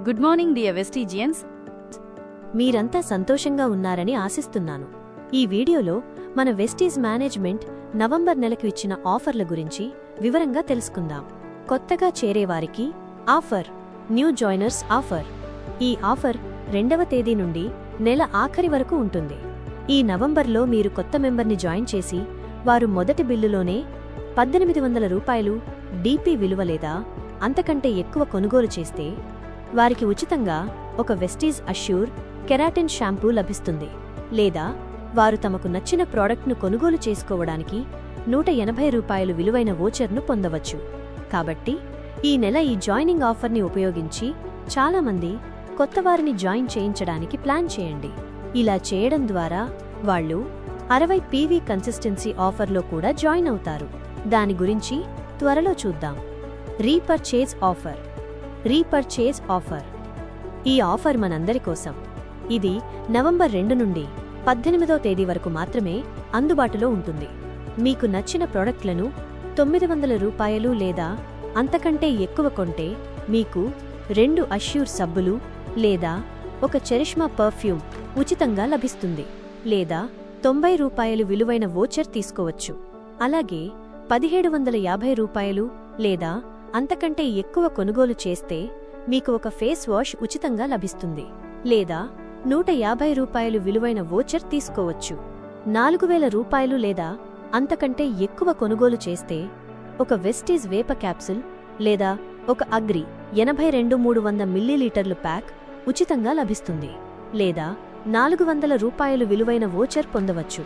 Good morning dear వెస్టీజియన్స్. మీరంతా సంతోషంగా ఉన్నారని ఆశిస్తున్నాను. ఈ వీడియోలో మన వెస్టీజ్ మేనేజ్మెంట్ నవంబర్ నెలకు ఇచ్చిన ఆఫర్ల గురించి వివరంగా తెలుసుకుందాం. కొత్తగా చేరేవారికి ఆఫర్, న్యూ జాయినర్స్ ఆఫర్. ఈ ఆఫర్ 2వ తేదీ నుండి నెల ఆఖరి వరకు ఉంటుంది. ఈ నవంబర్లో మీరు కొత్త మెంబర్ని జాయిన్ చేసి వారు మొదటి బిల్లులోనే 1800 రూపాయలు డీపీ విలువ లేదా అంతకంటే ఎక్కువ కొనుగోలు చేస్తే వారికి ఉచితంగా ఒక వెస్టీజ్ అష్యూర్ కెరాటిన్ షాంపూ లభిస్తుంది. లేదా వారు తమకు నచ్చిన ప్రోడక్ట్ను కొనుగోలు చేసుకోవడానికి 180 రూపాయలు విలువైన వోచర్ను పొందవచ్చు. కాబట్టి ఈ నెల ఈ జాయినింగ్ ఆఫర్ని ఉపయోగించి చాలామంది కొత్తవారిని జాయిన్ చేయించడానికి ప్లాన్ చేయండి. ఇలా చేయడం ద్వారా వాళ్ళు 60 PV కన్సిస్టెన్సీ ఆఫర్లో కూడా జాయిన్ అవుతారు. దాని గురించి త్వరలో చూద్దాం. Repurchase offer. Repurchase offer. ఈ ఆఫర్ మనందరి కోసం. ఇది నవంబర్ 2 నుండి 18వ తేదీ వరకు మాత్రమే అందుబాటులో ఉంటుంది. మీకు నచ్చిన ప్రోడక్ట్లను 900 రూపాయలు లేదా అంతకంటే ఎక్కువ కొంటే మీకు 2 అష్యూర్ సబ్బులు లేదా ఒక చెరిష్మా పర్ఫ్యూమ్ ఉచితంగా లభిస్తుంది. లేదా 90 రూపాయలు విలువైన వోచర్ తీసుకోవచ్చు. అలాగే 1750 రూపాయలు లేదా అంతకంటే ఎక్కువ కొనుగోలు చేస్తే మీకు ఒక ఫేస్ వాష్ ఉచితంగా లభిస్తుంది. లేదా 150 రూపాయలు విలువైన వోచర్ తీసుకోవచ్చు. 4000 రూపాయలు లేదా అంతకంటే ఎక్కువ కొనుగోలు చేస్తే ఒక వెస్టీజ్ వేప క్యాప్సుల్ లేదా ఒక అగ్రి 82-300 మిల్లీలీటర్లు ప్యాక్ ఉచితంగా లభిస్తుంది. లేదా 400 రూపాయలు విలువైన వోచర్ పొందవచ్చు.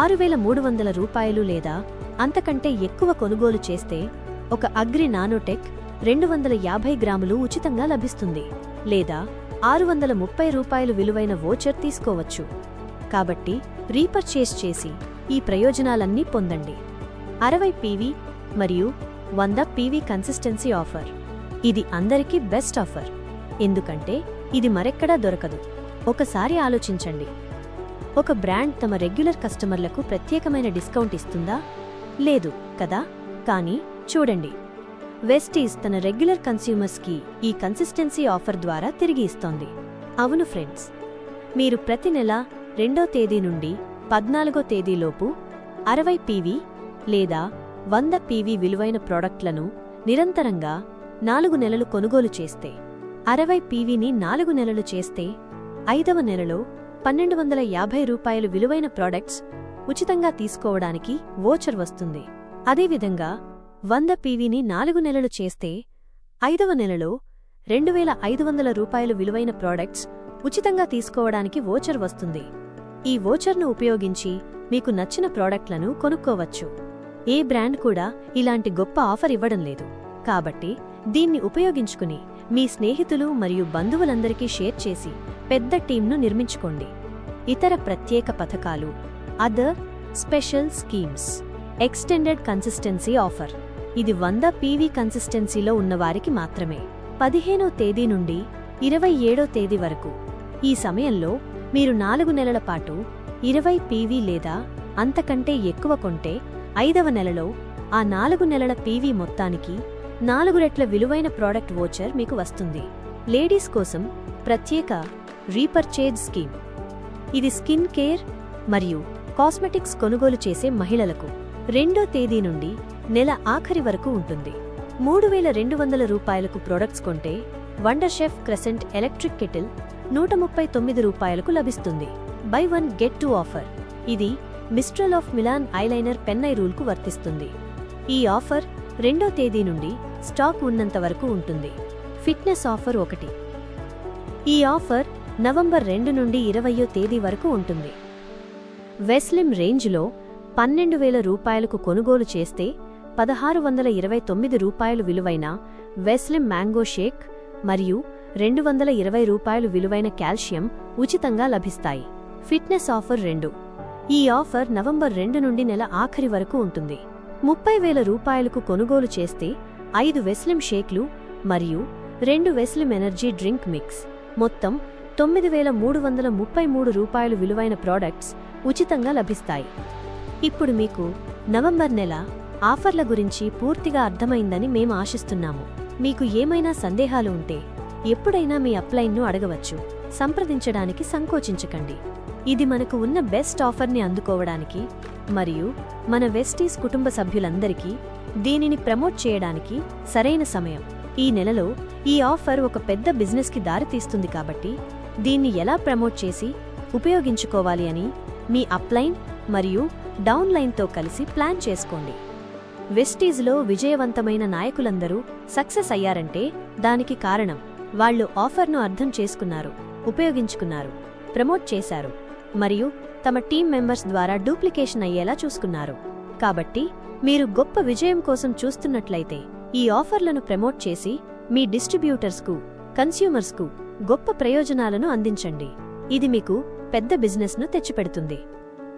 6300 రూపాయలు లేదా అంతకంటే ఎక్కువ కొనుగోలు చేస్తే ఒక అగ్రి నానోటెక్ 250 గ్రాములు ఉచితంగా లభిస్తుంది. లేదా 630 రూపాయలు విలువైన వోచర్ తీసుకోవచ్చు. కాబట్టి రీపర్చేజ్ చేసి ఈ ప్రయోజనాలన్నీ పొందండి. 60 PV మరియు 100 PV కన్సిస్టెన్సీ ఆఫర్. ఇది అందరికీ బెస్ట్ ఆఫర్. ఎందుకంటే ఇది మరెక్కడా దొరకదు. ఒకసారి ఆలోచించండి. ఒక బ్రాండ్ తమ రెగ్యులర్ కస్టమర్లకు ప్రత్యేకమైన డిస్కౌంట్ ఇస్తుందా? లేదు కదా. కానీ చూడండి, వెస్టీజ్ తన రెగ్యులర్ కన్స్యూమర్స్కి ఈ కన్సిస్టెన్సీ ఆఫర్ ద్వారా తిరిగి ఇస్తోంది. అవును ఫ్రెండ్స్, మీరు ప్రతి నెల 2వ తేదీ నుండి 14వ తేదీలోపు 60 PV లేదా 100 PV విలువైన ప్రోడక్ట్లను నిరంతరంగా 4 నెలలు కొనుగోలు చేస్తే, 60 PVని 4 నెలలు చేస్తే 5వ నెలలో 1250 రూపాయలు విలువైన ప్రోడక్ట్స్ ఉచితంగా తీసుకోవడానికి వోచర్ వస్తుంది. అదేవిధంగా 100 PVని 4 నెలలు చేస్తే 5వ నెలలో 2500 రూపాయలు విలువైన ప్రోడక్ట్స్ ఉచితంగా తీసుకోవడానికి వోచర్ వస్తుంది. ఈ వోచర్ను ఉపయోగించి మీకు నచ్చిన ప్రోడక్ట్లను కొనుక్కోవచ్చు. ఏ బ్రాండ్ కూడా ఇలాంటి గొప్ప ఆఫర్ ఇవ్వడం లేదు. కాబట్టి దీన్ని ఉపయోగించుకుని మీ స్నేహితులు మరియు బంధువులందరికీ షేర్ చేసి పెద్ద టీంను నిర్మించుకోండి. ఇతర ప్రత్యేక పథకాలు. Other special schemes. Extended consistency offer. ఇది 100 PV కన్సిస్టెన్సీలో ఉన్నవారికి మాత్రమే. 15వ తేదీ నుండి 27వ తేదీ వరకు. ఈ సమయంలో మీరు 4 నెలల పాటు 20 PV లేదా అంతకంటే ఎక్కువ కొంటే 5వ నెలలో ఆ 4 నెలల PV మొత్తానికి 4 రెట్ల విలువైన ప్రోడక్ట్ వోచర్ మీకు వస్తుంది. లేడీస్ కోసం ప్రత్యేక రీపర్చేజ్ స్కీమ్. ఇది స్కిన్ కేర్ మరియు కాస్మెటిక్స్ కొనుగోలు చేసే మహిళలకు 2వ తేదీ నుండి నెల ఆఖరి వరకు ఉంటుంది. 3200 రూపాయలకు ప్రోడక్ట్స్ కొంటే Wonderchef crescent electric kettle 139 రూపాయలకు లభిస్తుంది. Buy 1 get 2 offer. ఇది Mistral of Milan eyeliner pen I రూల్కు వర్తిస్తుంది. ఈ ఆఫర్ 2వ తేదీ నుండి స్టాక్ ఉన్నంత వరకు ఉంటుంది. Fitness offer 1. ఈ ఆఫర్ నవంబర్ 2 నుండి 20వ తేదీ వరకు ఉంటుంది. వెస్లిమ్ రేంజ్లో 12000 రూపాయలకు కొనుగోలు చేస్తే 1629 రూపాయలు విలువైన వెస్లిమ్ మ్యాంగో షేక్ మరియు 220 రూపాయలు విలువైన కాల్షియం ఉచితంగా లభిస్తాయి. Fitness offer 2. ఈ ఆఫర్ నవంబర్ 2 నుండి నెల ఆఖరి వరకు ఉంటుంది. 30,000 రూపాయలకు కొనుగోలు చేస్తే 5 వెస్లిమ్ షేక్లు మరియు 2 వెస్లిమ్ ఎనర్జీ డ్రింక్ మిక్స్ మొత్తం 9333 రూపాయలు విలువైన ప్రోడక్ట్స్ ఉచితంగా లభిస్తాయి. ఇప్పుడు మీకు నవంబర్ నెల ఆఫర్ల గురించి పూర్తిగా అర్థమైందని మేము ఆశిస్తున్నాము. మీకు ఏమైనా సందేహాలు ఉంటే ఎప్పుడైనా మీ అప్లైన్ను అడగవచ్చు. సంప్రదించడానికి సంకోచించకండి. ఇది మనకు ఉన్న బెస్ట్ ఆఫర్ని అందుకోవడానికి మరియు మన వెస్టీస్ కుటుంబ సభ్యులందరికీ దీనిని ప్రమోట్ చేయడానికి సరైన సమయం. ఈ నెలలో ఈ ఆఫర్ ఒక పెద్ద బిజినెస్కి దారితీస్తుంది కాబట్టి దీన్ని ఎలా ప్రమోట్ చేసి ఉపయోగించుకోవాలి అని మీ అప్లైన్ మరియు డౌన్లైన్తో కలిసి ప్లాన్ చేసుకోండి. వెస్టీస్లో విజయవంతమైన నాయకులందరూ సక్సెస్ అయ్యారంటే దానికి కారణం వాళ్ళు ఆఫర్ను అర్థం చేసుకున్నారు, ఉపయోగించుకున్నారు, ప్రమోట్ చేశారు మరియు తమ టీం మెంబర్స్ ద్వారా డూప్లికేషన్ అయ్యేలా చూసుకున్నారు. కాబట్టి మీరు గొప్ప విజయం కోసం చూస్తున్నట్లయితే ఈ ఆఫర్లను ప్రమోట్ చేసి మీ డిస్ట్రిబ్యూటర్స్కు, కన్స్యూమర్స్కు గొప్ప ప్రయోజనాలను అందించండి. ఇది మీకు పెద్ద బిజినెస్ను తెచ్చిపెడుతుంది.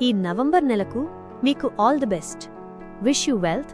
ఈ నవంబర్ నెలకు మీకు all the best. Wish you wealth